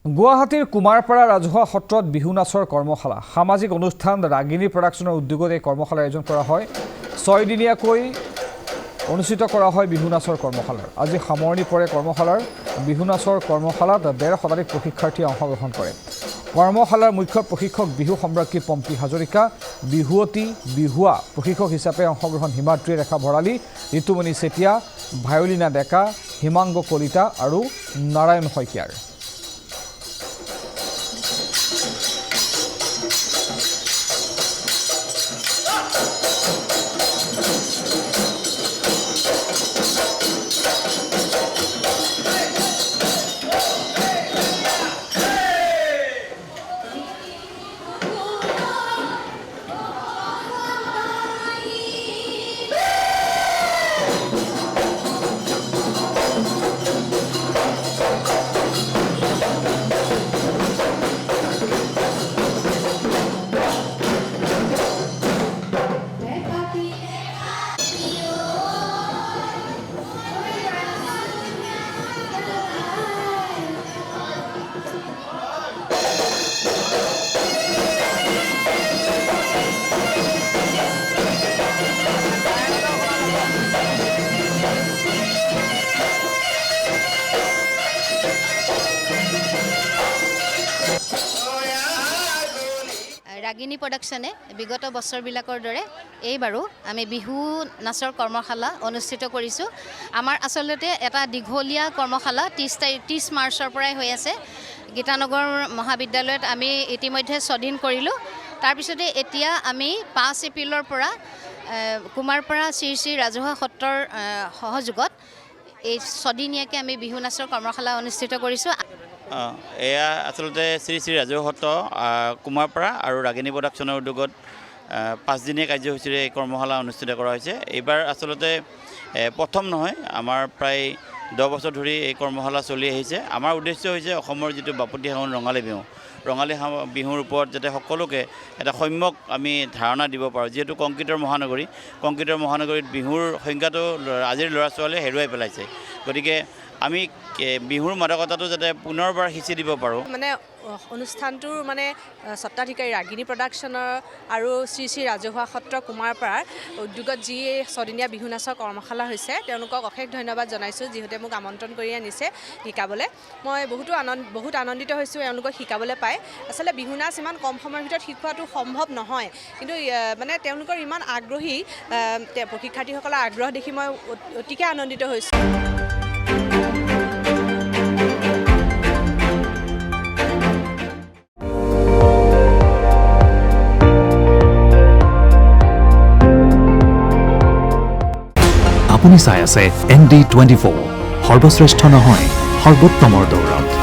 গুৱাহাটীৰ কুমাৰপাৰা ৰাজহুৱা সত্ৰত বিহু নাচৰ কৰ্মশালা সামাজিক অনুষ্ঠান ৰাগিনী প্ৰডাকশ্যনৰ উদ্যোগত এই কৰ্মশালা আয়োজন কৰা হয় 6 দিনীয়াকৈ অনুষ্ঠিত কৰা হয় বিহু নাচৰ কৰ্মশালাৰ আজি সামৰণি পৰে কৰ্মশালাৰ বিহু নাচৰ কৰ্মশালাত 150 শতাধিক প্ৰশিক্ষাৰ্থীয়ে অংশগ্ৰহণ কৰে কৰ্মশালাৰ মুখ্য প্ৰশিক্ষক বিহু সম্ৰাজ্ঞী পম্পী হাজৰিকা বিহুৱতী বিহুৱা প্ৰশিক্ষক হিচাপে অংশগ্ৰহণ হিমাদ্ৰী ৰেখা ভৰালী ঋতুমণি চেতিয়া ভায়লিনা ডেকা হিমাংগ কলিতা আৰু নাৰায়ণ শইকীয়াৰ ৰাগিনী প্ৰডাকশ্যনে বিগত বছৰবিলাকৰ দৰে এইবাৰো আমি বিহু নাচৰ কৰ্মশালা অনুষ্ঠিত কৰিছোঁ আমাৰ আচলতে এটা দীঘলীয়া কৰ্মশালা 30 মাৰ্চৰ পৰাই হৈ আছে গীতানগৰ মহাবিদ্যালয়ত আমি ইতিমধ্যে 6 দিন কৰিলোঁ তাৰপিছতে এতিয়া আমি 5 এপ্ৰিলৰ পৰা কুমাৰপাৰা শ্ৰী শ্ৰী ৰাজহুৱা সত্ৰৰ সহযোগত এই 6 দিনীয়াকৈ আমি বিহু নাচৰ কৰ্মশালা অনুষ্ঠিত কৰিছোঁ এয়া আচলতে শ্ৰী শ্ৰী ৰাজহুৱা সত্ৰ কুমাৰপাৰা আৰু ৰাগিনী প্ৰডাকশ্যনৰ উদ্যোগত 5 দিনীয়া কাৰ্যসূচীৰে এই কৰ্মশালা অনুষ্ঠিত কৰা হৈছে এইবাৰ আচলতে প্ৰথম নহয় আমাৰ প্ৰায় 10 বছৰ ধৰি এই কৰ্মশালা চলি আহিছে আমাৰ উদ্দেশ্য হৈছে অসমৰ যিটো বাপতিসাহোন ৰঙালী বিহুৰ ওপৰত যাতে সকলোকে এটা সম্যক আমি ধাৰণা দিব পাৰোঁ যিহেতু কংক্ৰিটৰ মহানগৰীত বিহুৰ সংখ্যাটো আজিৰ ল'ৰা ছোৱালীয়ে হেৰুৱাই পেলাইছে গতিকে আমি বিহুৰ মাদকতাটো যাতে পুনৰবাৰ সিঁচি দিব পাৰোঁ মানে অনুষ্ঠানটোৰ মানে স্বত্বাধিকাৰী ৰাগিনী প্ৰডাকশ্যনৰ আৰু শ্ৰী শ্ৰী ৰাজহুৱা সত্ৰ কুমাৰপাৰাৰ উদ্যোগত যি 6 দিনীয়া বিহু নাচৰ কৰ্মশালা হৈছে তেওঁলোকক অশেষ ধন্যবাদ জনাইছোঁ যিহেতু মোক আমন্ত্ৰণ কৰি আনিছে শিকাবলৈ মই বহুত আনন্দিত হৈছোঁ এওঁলোকক শিকাবলৈ পাই আচলতে বিহু নাচ ইমান কম সময়ৰ ভিতৰত শিকোৱাটো সম্ভৱ নহয় কিন্তু মানে তেওঁলোকৰ ইমান আগ্ৰহী প্ৰশিক্ষাৰ্থীসকলৰ আগ্ৰহ দেখি মই অতিকৈ আনন্দিত হৈছোঁ আপুনি চাই আছে ND24 সৰ্বশ্ৰেষ্ঠ নহয় সৰ্বোত্তমৰ দৌৰত